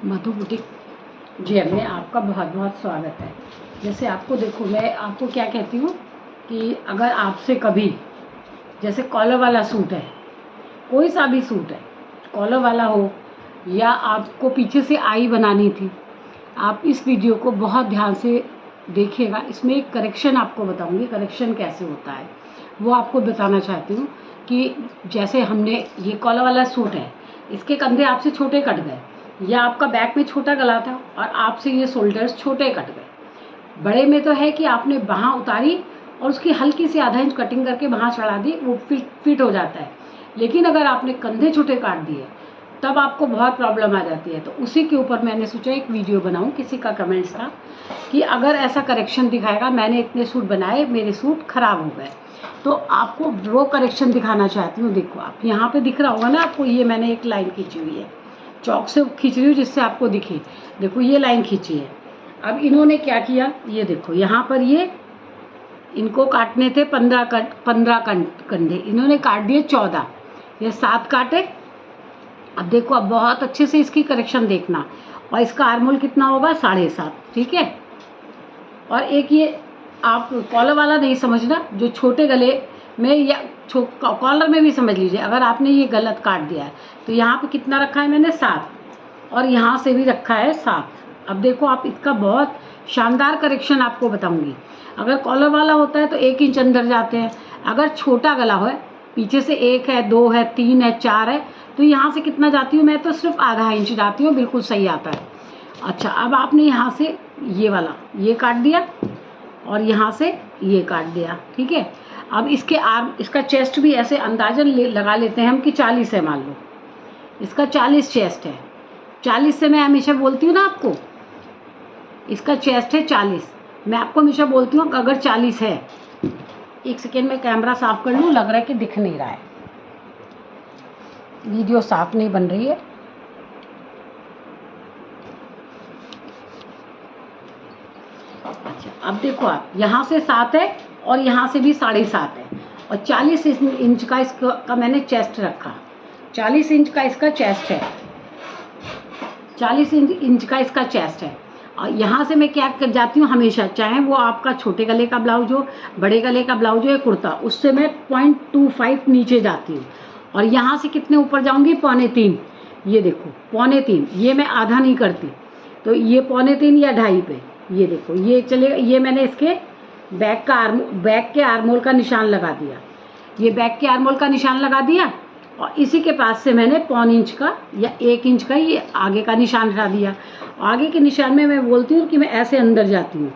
मधु boutique GM में आपका बहुत बहुत स्वागत है। जैसे आपको देखो, मैं आपको क्या कहती हूँ कि अगर आपसे कभी जैसे कॉलर वाला सूट है, कोई सा भी सूट है, कॉलर वाला हो या आपको पीछे से आई बनानी थी, आप इस वीडियो को बहुत ध्यान से देखिएगा। इसमें एक करेक्शन आपको बताऊंगी, करेक्शन कैसे होता है वो आपको बताना चाहती हूँ। कि जैसे हमने ये कॉलर वाला सूट है, इसके कंधे आपसे छोटे कट गए, या आपका बैक में छोटा गला था और आपसे ये शोल्डर्स छोटे कट गए। बड़े में तो है कि आपने बाहाँ उतारी और उसकी हल्की सी आधा इंच कटिंग करके बाहाँ चढ़ा दी, वो फिट हो जाता है। लेकिन अगर आपने कंधे छोटे काट दिए तब आपको बहुत प्रॉब्लम आ जाती है। तो उसी के ऊपर मैंने सोचा एक वीडियो बनाऊं। किसी का कमेंट्स था कि अगर ऐसा करेक्शन दिखाएगा, मैंने इतने सूट बनाए, मेरे सूट खराब हो गए, तो आपको वो करेक्शन दिखाना चाहती हूँ। देखो, आप यहाँ पे दिख रहा होगा ना आपको, ये मैंने एक लाइन खींची हुई है, चौक से खींच रही हूँ जिससे आपको दिखे। देखो, ये लाइन खींची है। अब इन्होंने क्या किया, ये देखो, यहाँ पर ये इनको काटने थे 15 कंधे, इन्होंने काट दिए 14, ये 7 काटे। अब देखो, अब बहुत अच्छे से इसकी करेक्शन देखना। और इसका आर्मोल कितना होगा, 7.5, ठीक है। और एक ये आप कॉलर वाला नहीं समझना, जो छोटे गले में या कॉलर में भी समझ लीजिए। अगर आपने ये गलत काट दिया है तो यहाँ पे कितना रखा है मैंने, 7, और यहाँ से भी रखा है 7। अब देखो, आप इसका बहुत शानदार करेक्शन आपको बताऊंगी। अगर कॉलर वाला होता है तो 1 इंच अंदर जाते हैं। अगर छोटा गला हो, पीछे से 1 है, 2 है, 3 है, 4 है, तो यहाँ से कितना जाती हूँ मैं, तो सिर्फ आधा इंच जाती हूँ, बिल्कुल सही आता है। अच्छा, अब आपने यहाँ से ये वाला ये काट दिया और यहाँ से ये काट दिया, ठीक है। अब इसके इसका चेस्ट भी ऐसे अंदाजन लगा लेते हैं हम कि 40 है, मान लो इसका 40 चेस्ट है। 40 से मैं हमेशा बोलती हूँ ना आपको, इसका चेस्ट है 40। मैं आपको हमेशा बोलती हूँ अगर 40 है, एक सेकेंड में कैमरा साफ कर लूँ, लग रहा है कि दिख नहीं रहा है, वीडियो साफ नहीं बन रही है। अच्छा, अब देखो, आप यहाँ से 7 है और यहाँ से भी 7.5 है, और 40 इंच का इसका मैंने चेस्ट रखा। 40 इंच का इसका चेस्ट है, 40 इंच का इसका चेस्ट है। और यहाँ से मैं क्या कर जाती हूँ हमेशा, चाहे वो आपका छोटे गले का ब्लाउज हो, बड़े गले का ब्लाउज हो या कुर्ता, उससे मैं 0.25 नीचे जाती हूँ। और यहाँ से कितने ऊपर जाऊँगी, 2.25। ये देखो, 2.25, ये मैं आधा नहीं करती, तो ये 2.25 या 2.5 पे, ये देखो, ये चलेगा। ये मैंने इसके बैक के आर्मोल का निशान लगा दिया, ये बैक के आर्मोल का निशान लगा दिया। और इसी के पास से मैंने 0.25 इंच का या 1 इंच का ये आगे का निशान हटा दिया। आगे के निशान में मैं बोलती हूँ कि मैं ऐसे अंदर जाती हूँ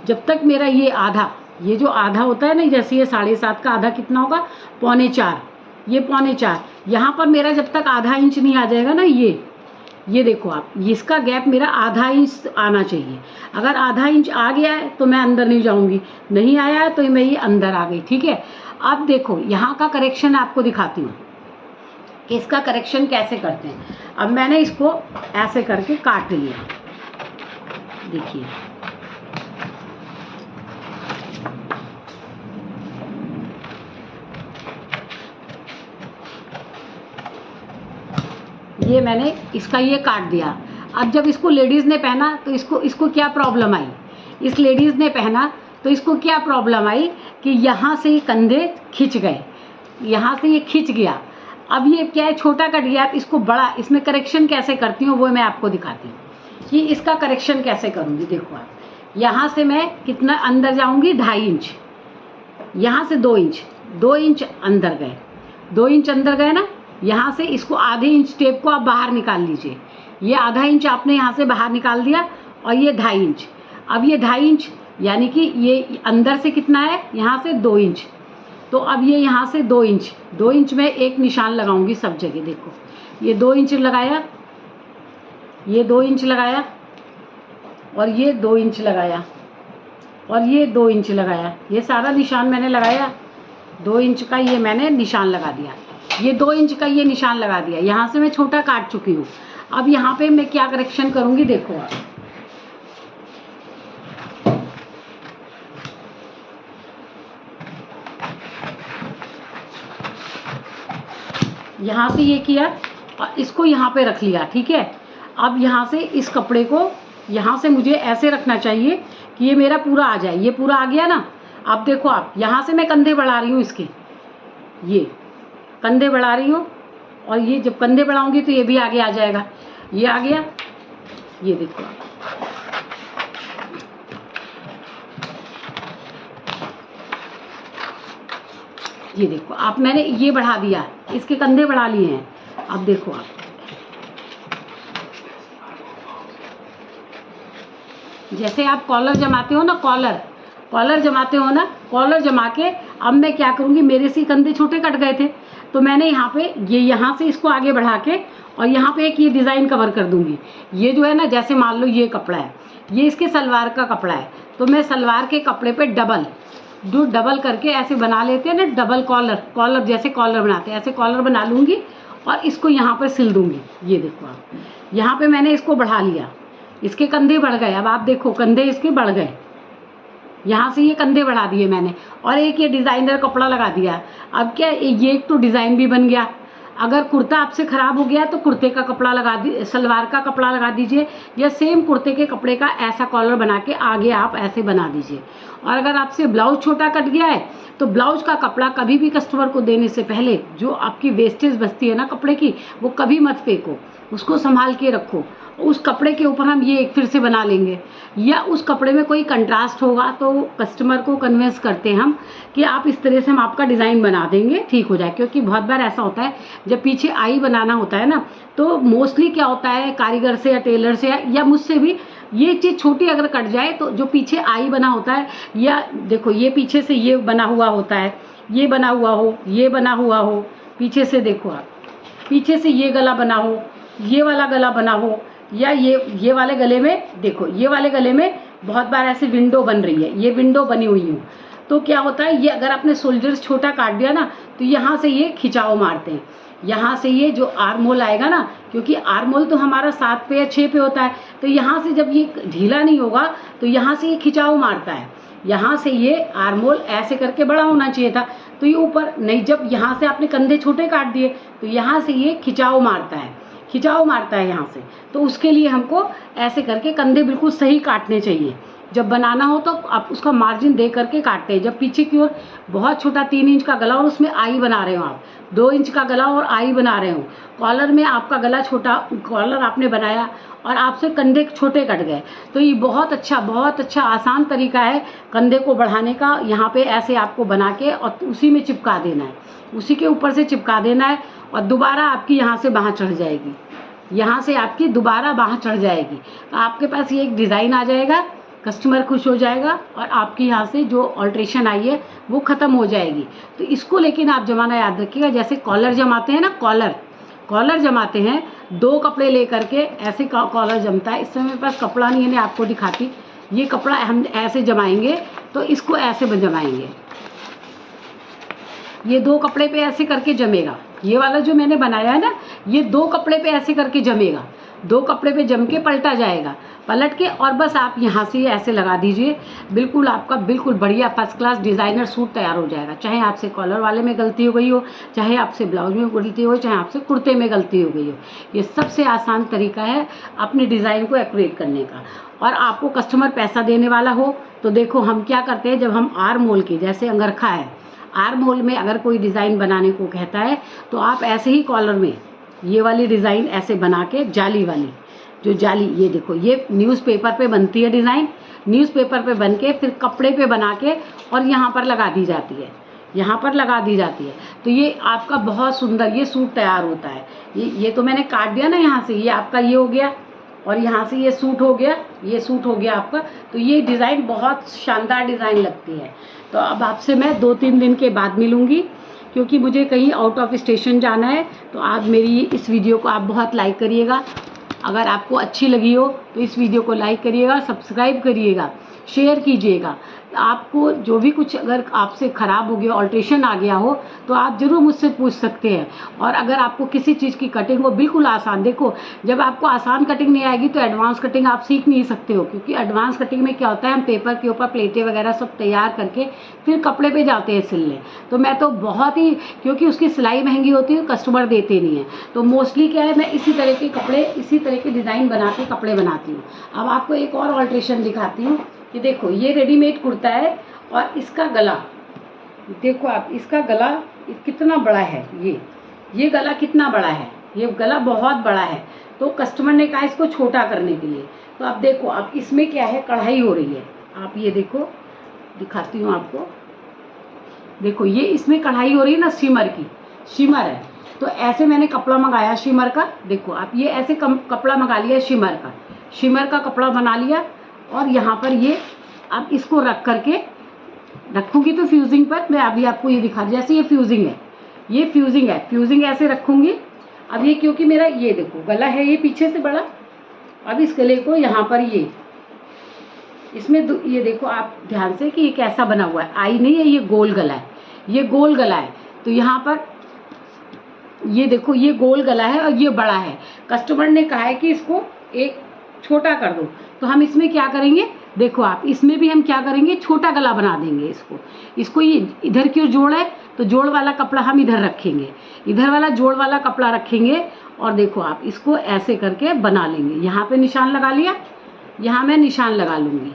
जब तक मेरा ये आधा, ये जो आधा होता है ना, जैसे ये 7.5 का आधा कितना होगा, 3.25, ये 3.25, यहाँ पर मेरा जब तक आधा इंच नहीं आ जाएगा ना, ये देखो आप, इसका गैप मेरा आधा इंच आना चाहिए। अगर आधा इंच आ गया है तो मैं अंदर नहीं जाऊंगी, नहीं आया है तो मैं ये अंदर आ गई, ठीक है। अब देखो, यहाँ का करेक्शन आपको दिखाती हूँ कि इसका करेक्शन कैसे करते हैं। अब मैंने इसको ऐसे करके काट लिया, देखिए, ये मैंने इसका ये काट दिया। अब जब इसको लेडीज़ ने पहना तो इसको क्या प्रॉब्लम आई, इस लेडीज़ ने पहना तो इसको क्या प्रॉब्लम आई कि यहाँ से ये कंधे खिंच गए, यहाँ से ये खिंच गया। अब ये क्या है, छोटा कट गया, इसको बड़ा, इसमें करेक्शन कैसे करती हूँ वो मैं आपको दिखाती हूँ कि इसका करेक्शन कैसे करूँगी। देखो, आप यहाँ से मैं कितना अंदर जाऊँगी, 2.5 इंच, यहाँ से 2 इंच, 2 इंच अंदर गए, 2 इंच अंदर गए ना। यहाँ से इसको आधे इंच टेप को आप बाहर निकाल लीजिए, ये आधा इंच आपने यहाँ से बाहर निकाल दिया, और ये 2.5 इंच। अब ये 2.5 इंच यानी कि ये अंदर से कितना है, यहाँ से 2 इंच, तो अब ये यहाँ से 2 इंच, 2 इंच में एक निशान लगाऊंगी सब जगह। देखो, ये 2 इंच लगाया, ये 2 इंच लगाया, और ये 2 इंच लगाया, और ये 2 इंच लगाया, ये सारा निशान मैंने लगाया। 2 इंच का ये मैंने निशान लगा दिया, ये 2 इंच का ये निशान लगा दिया। यहाँ से मैं छोटा काट चुकी हूँ। अब यहाँ पे मैं क्या करेक्शन करूँगी, देखो आप, यहाँ से ये किया और इसको यहाँ पे रख लिया, ठीक है। अब यहाँ से इस कपड़े को यहाँ से मुझे ऐसे रखना चाहिए कि ये मेरा पूरा आ जाए। ये पूरा आ गया ना। अब देखो आप यहाँ से मैं कंधे बढ़ा रही हूँ, इसके ये कंधे बढ़ा रही हूँ, और ये जब कंधे बढ़ाऊंगी तो ये भी आगे आ जाएगा। ये आ गया, ये देखो आप। ये देखो आप, मैंने ये बढ़ा दिया, इसके कंधे बढ़ा लिए हैं। अब देखो आप, जैसे आप कॉलर जमाते हो ना, कॉलर जमाते हो ना, कॉलर जमा के अब मैं क्या करूँगी, मेरे से कंधे छोटे कट गए थे तो मैंने यहाँ पे ये यहाँ से इसको आगे बढ़ा के और यहाँ पे एक ये डिज़ाइन कवर कर दूँगी। ये जो है ना, जैसे मान लो ये कपड़ा है, ये इसके सलवार का कपड़ा है, तो मैं सलवार के कपड़े पे डबल करके ऐसे बना लेते हैं ना, डबल कॉलर जैसे कॉलर बनाते हैं, ऐसे कॉलर बना लूँगी और इसको यहाँ पर सिल दूँगी। ये देखो आप, यहाँ पे मैंने इसको बढ़ा लिया, इसके कंधे बढ़ गए। अब आप देखो कंधे इसके बढ़ गए, यहाँ से ये कंधे बढ़ा दिए मैंने, और एक ये डिज़ाइनर कपड़ा लगा दिया। अब क्या, ये एक तो डिज़ाइन भी बन गया। अगर कुर्ता आपसे ख़राब हो गया तो कुर्ते का कपड़ा लगा दी, सलवार का कपड़ा लगा दीजिए, या सेम कुर्ते के कपड़े का ऐसा कॉलर बना के आगे आप ऐसे बना दीजिए। और अगर आपसे ब्लाउज छोटा कट गया है तो ब्लाउज का कपड़ा कभी भी कस्टमर को देने से पहले जो आपकी वेस्टेज बचती है ना कपड़े की, वो कभी मत फेंको, उसको संभाल के रखो। उस कपड़े के ऊपर हम ये एक फिर से बना लेंगे, या उस कपड़े में कोई कंट्रास्ट होगा तो कस्टमर को कन्विंस करते हैं हम कि आप इस तरह से हम आपका डिज़ाइन बना देंगे, ठीक हो जाए। क्योंकि बहुत बार ऐसा होता है जब पीछे आई बनाना होता है ना, तो मोस्टली क्या होता है, कारीगर से या टेलर से या मुझसे भी ये चीज़ छोटी अगर कट जाए तो जो पीछे आई बना होता है, या देखो ये पीछे से ये बना हुआ होता है, ये बना हुआ हो, ये बना हुआ हो, पीछे से देखो आप, पीछे से ये गला बना हो, ये वाला गला बना हो, या ये वाले गले में देखो, ये वाले गले में बहुत बार ऐसे विंडो बन रही है, ये विंडो बनी हुई हो, तो क्या होता है, ये अगर आपने शोल्डर्स छोटा काट दिया ना तो यहाँ से ये खिंचाव मारते हैं। यहाँ से ये जो आर्म होल आएगा ना, क्योंकि आर्म होल तो हमारा 7 पे या 6 पे होता है, तो यहाँ से जब ये ढीला नहीं होगा तो यहाँ से ये खिंचाव मारता है। यहाँ से ये आर्म होल ऐसे करके बड़ा होना चाहिए था, तो ये ऊपर नहीं, जब यहाँ से आपने कंधे छोटे काट दिए तो यहाँ से ये खिंचाव मारता है यहाँ से। तो उसके लिए हमको ऐसे करके कंधे बिल्कुल सही काटने चाहिए। जब बनाना हो तो आप उसका मार्जिन दे करके काटते हैं। जब पीछे की ओर बहुत छोटा 3 इंच का गला और उसमें आई बना रहे हो आप, 2 इंच का गला और आई बना रहे हो, कॉलर में आपका गला छोटा, कॉलर आपने बनाया और आपसे कंधे छोटे कट गए, तो ये बहुत अच्छा आसान तरीका है कंधे को बढ़ाने का। यहाँ पे ऐसे आपको बना के और उसी में चिपका देना है, उसी के ऊपर से चिपका देना है, और दोबारा आपकी यहाँ से बाँह चढ़ जाएगी, यहाँ से आपकी दोबारा बाँह चढ़ जाएगी। तो आपके पास ये एक डिज़ाइन आ जाएगा, कस्टमर खुश हो जाएगा और आपकी यहाँ से जो ऑल्ट्रेशन आई है वो ख़त्म हो जाएगी। तो इसको लेकिन आप जमाना याद रखिएगा, जैसे कॉलर जमाते हैं ना, कॉलर जमाते हैं, 2 कपड़े ले करके ऐसे कॉलर जमता है। इस समय मेरे पास कपड़ा नहीं है, मैं आपको दिखाती। ये कपड़ा हम ऐसे जमाएंगे तो इसको ऐसे जमाएंगे, ये 2 कपड़े पे ऐसे करके जमेगा। ये वाला जो मैंने बनाया है ना, ये 2 कपड़े पे ऐसे करके जमेगा, 2 कपड़े पे जम के पलटा जाएगा, पलट के और बस आप यहाँ से ऐसे लगा दीजिए, बिल्कुल आपका बिल्कुल बढ़िया फर्स्ट क्लास डिज़ाइनर सूट तैयार हो जाएगा। चाहे आपसे कॉलर वाले में गलती हो गई हो, चाहे आपसे ब्लाउज में गलती हो, चाहे आपसे कुर्ते में गलती हो गई हो, ये सबसे आसान तरीका है अपने डिज़ाइन को एक्यूरेट करने का। और आपको कस्टमर पैसा देने वाला हो तो देखो हम क्या करते हैं, जब हम आर्म होल की, जैसे अंगरखा है, आर्म होल में अगर कोई डिज़ाइन बनाने को कहता है तो आप ऐसे ही कॉलर में ये वाली डिज़ाइन ऐसे बना के, जाली वाली जो जाली, ये देखो ये न्यूज़पेपर पे बनती है डिज़ाइन, न्यूज़पेपर पे बन के फिर कपड़े पे बना के और यहाँ पर लगा दी जाती है, यहाँ पर लगा दी जाती है। तो ये आपका बहुत सुंदर ये सूट तैयार होता है। ये तो मैंने काट दिया ना यहाँ से, ये आपका ये हो गया और यहाँ से ये सूट हो गया, ये सूट हो गया आपका। तो ये डिज़ाइन बहुत शानदार डिज़ाइन लगती है। तो अब आपसे मैं 2-3 दिन के बाद मिलूँगी, क्योंकि मुझे कहीं आउट ऑफ स्टेशन जाना है। तो आप मेरी इस वीडियो को आप बहुत लाइक करिएगा, अगर आपको अच्छी लगी हो तो इस वीडियो को लाइक करिएगा, सब्सक्राइब करिएगा शेयर कीजिएगा। आपको जो भी कुछ अगर आपसे ख़राब हो गया, ऑल्ट्रेशन आ गया हो, तो आप ज़रूर मुझसे पूछ सकते हैं। और अगर आपको किसी चीज़ की कटिंग हो बिल्कुल आसान, देखो जब आपको आसान कटिंग नहीं आएगी तो एडवांस कटिंग आप सीख नहीं सकते हो, क्योंकि एडवांस कटिंग में क्या होता है, हम पेपर के ऊपर प्लेटें वगैरह सब तैयार करके फिर कपड़े पे जाते हैं सिलने। तो मैं तो बहुत ही, क्योंकि उसकी सिलाई महंगी होती है, कस्टमर देते नहीं है, तो मोस्टली क्या है, मैं इसी तरह के कपड़े, इसी तरह के डिज़ाइन बना के कपड़े बनाती हूँ। अब आपको एक और ऑल्ट्रेशन दिखाती हूँ कि देखो ये रेडीमेड कुर्ता है और इसका गला देखो आप, इसका गला कितना बड़ा है, ये गला कितना बड़ा है, ये गला बहुत बड़ा है। तो कस्टमर ने कहा इसको छोटा करने के लिए। तो अब देखो, अब इसमें क्या है, कढ़ाई हो रही है। आप ये देखो, दिखाती हूँ आपको, देखो ये इसमें कढ़ाई हो रही है ना, शिमर की, शिमर है। तो ऐसे मैंने कपड़ा मंगाया शिमर का, देखो आप ये ऐसे कपड़ा मंगा लिया शिमर का, शिमर का कपड़ा बना लिया। और यहाँ पर ये अब इसको रख करके रखूँगी तो फ्यूजिंग पर, मैं अभी आपको ये दिखा, जैसे ये फ्यूजिंग है, ये फ्यूजिंग है, फ्यूजिंग ऐसे रखूँगी। अब ये क्योंकि मेरा ये देखो गला है ये पीछे से बड़ा, अब इस गले को यहाँ पर ये इसमें ये देखो आप ध्यान से कि ये कैसा बना हुआ है, आई नहीं है, ये गोल गला है, ये गोल गला है। तो यहाँ पर ये देखो ये गोल गला है और ये बड़ा है। कस्टमर ने कहा है कि इसको एक छोटा कर दो, तो हम इसमें क्या करेंगे, देखो आप इसमें भी हम क्या करेंगे, छोटा गला बना देंगे इसको ये इधर की ओर जोड़ है तो जोड़ वाला कपड़ा हम इधर रखेंगे, इधर वाला जोड़ वाला कपड़ा रखेंगे। और देखो आप इसको ऐसे करके बना लेंगे। यहाँ पे निशान लगा लिया, यहाँ मैं निशान लगा लूँगी,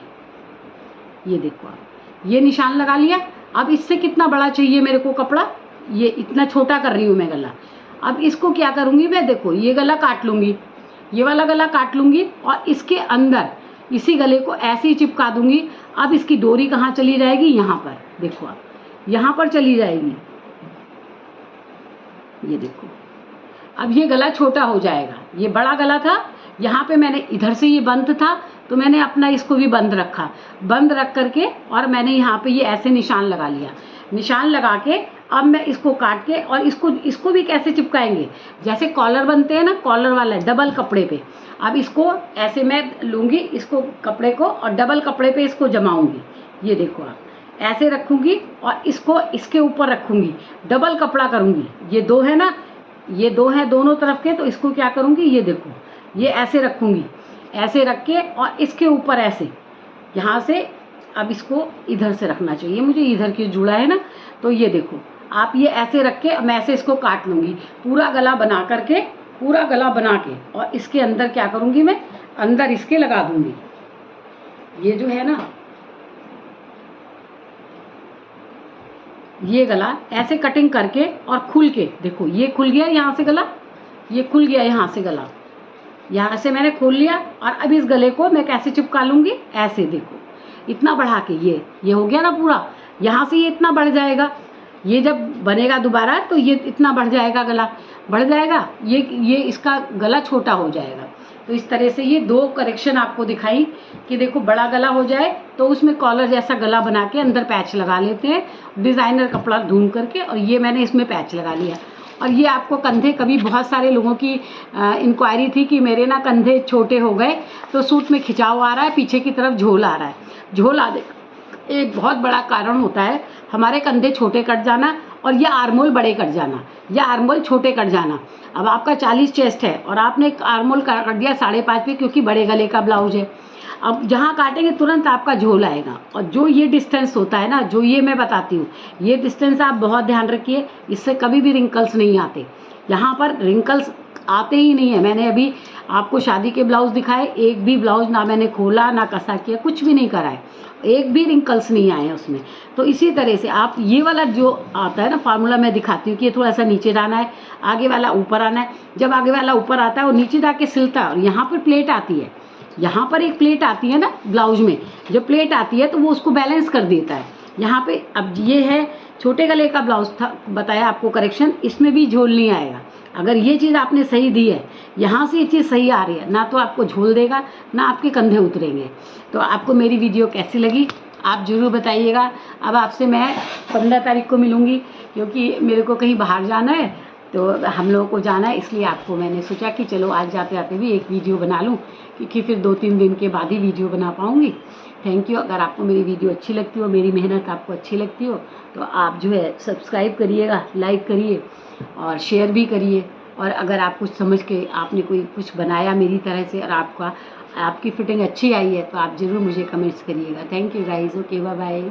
ये देखो आप ये निशान लगा लिया। अब इससे कितना बड़ा चाहिए मेरे को कपड़ा, ये इतना छोटा कर रही हूँ मैं गला। अब इसको क्या करूँगी मैं, देखो ये गला काट लूँगी, ये वाला गला काट लूँगी और इसके अंदर इसी गले को ऐसे ही चिपका दूँगी। अब इसकी डोरी कहाँ चली जाएगी, यहाँ पर देखो आप, यहाँ पर चली जाएगी, ये देखो। अब ये गला छोटा हो जाएगा, ये बड़ा गला था, यहाँ पे मैंने इधर से ये बंद था तो मैंने अपना इसको भी बंद रखा, बंद रख करके और मैंने यहाँ पे ये ऐसे निशान लगा लिया। निशान लगा के अब मैं इसको काट के, और इसको भी कैसे चिपकाएंगे, जैसे कॉलर बनते हैं ना, कॉलर वाला डबल कपड़े पे। अब इसको ऐसे मैं लूँगी इसको कपड़े को और डबल कपड़े पे इसको जमाऊँगी, ये देखो आप ऐसे रखूँगी और इसको इसके ऊपर रखूँगी, डबल कपड़ा करूँगी। ये दो है ना, ये दो हैं दोनों तरफ के, तो इसको क्या करूँगी, ये देखो ये ऐसे रखूँगी, ऐसे रख के और इसके ऊपर ऐसे यहाँ से, अब इसको इधर से रखना चाहिए मुझे, इधर की जुड़ा है ना, तो ये देखो आप ये ऐसे रख के मैं ऐसे इसको काट लूँगी, पूरा गला बना करके, पूरा गला बना के, और इसके अंदर क्या करूँगी मैं, अंदर इसके लगा दूँगी। ये जो है ना, ये गला ऐसे कटिंग करके और खुल के, देखो ये खुल गया यहाँ से गला, ये खुल गया यहाँ से गला, यहाँ से मैंने खोल लिया। और अब इस गले को मैं कैसे चिपका लूँगी, ऐसे देखो इतना बढ़ा के, ये हो गया ना पूरा, यहाँ से ये इतना बढ़ जाएगा, ये जब बनेगा दोबारा तो ये इतना बढ़ जाएगा, गला बढ़ जाएगा, ये इसका गला छोटा हो जाएगा। तो इस तरह से ये दो करेक्शन आपको दिखाई कि देखो बड़ा गला हो जाए तो उसमें कॉलर जैसा गला बना के अंदर पैच लगा लेते हैं, डिज़ाइनर कपड़ा ढूंढ करके, और ये मैंने इसमें पैच लगा लिया। और ये आपको कंधे, कभी बहुत सारे लोगों की इंक्वायरी थी कि मेरे ना कंधे छोटे हो गए, तो सूट में खिंचाव आ रहा है, पीछे की तरफ झोल आ रहा है। झोल आ एक बहुत बड़ा कारण होता है हमारे कंधे छोटे कट जाना और या आर्मोल बड़े कट जाना या आर्मोल छोटे कट जाना। अब आपका 40 चेस्ट है और आपने एक आर्मोल काट दिया 5.5 पे, क्योंकि बड़े गले का ब्लाउज है। अब जहाँ काटेंगे तुरंत आपका झोल आएगा। और जो ये डिस्टेंस होता है ना, जो ये मैं बताती हूँ, ये डिस्टेंस आप बहुत ध्यान रखिए, इससे कभी भी रिंकल्स नहीं आते। यहाँ पर रिंकल्स आते ही नहीं है। मैंने अभी आपको शादी के ब्लाउज दिखाए, एक भी ब्लाउज ना मैंने खोला ना कसा किया, कुछ भी नहीं करा है, एक भी रिंकल्स नहीं आए उसमें। तो इसी तरह से आप ये वाला जो आता है ना फार्मूला, मैं दिखाती हूँ कि ये थोड़ा सा नीचे जाना है, आगे वाला ऊपर आना है। जब आगे वाला ऊपर आता है वो नीचे जाके सिलता है, और यहाँ पर प्लेट आती है, यहाँ पर एक प्लेट आती है ना ब्लाउज में, जब प्लेट आती है तो वो उसको बैलेंस कर देता है यहाँ पे। अब ये है छोटे गले का ब्लाउज था, बताया आपको करेक्शन, इसमें भी झोल नहीं आएगा। अगर ये चीज़ आपने सही दी है, यहाँ से ये चीज़ सही आ रही है ना, तो आपको झोल देगा ना आपके कंधे उतरेंगे। तो आपको मेरी वीडियो कैसी लगी आप ज़रूर बताइएगा। अब आपसे मैं 15 तारीख को मिलूँगी, क्योंकि मेरे को कहीं बाहर जाना है, तो हम लोगों को जाना है, इसलिए आपको मैंने सोचा कि चलो आज जाते जाते भी एक वीडियो बना लूँ, क्योंकि फिर 2-3 दिन के बाद ही वीडियो बना पाऊँगी। Thank you. अगर आपको मेरी वीडियो अच्छी लगती हो, मेरी मेहनत आपको अच्छी लगती हो, तो आप जो है सब्सक्राइब करिएगा, लाइक करिए और शेयर भी करिए। और अगर आप कुछ समझ के आपने कोई कुछ बनाया मेरी तरह से और आपकी फिटिंग अच्छी आई है, तो आप ज़रूर मुझे कमेंट्स करिएगा। Thank you guys. Okay, bye bye.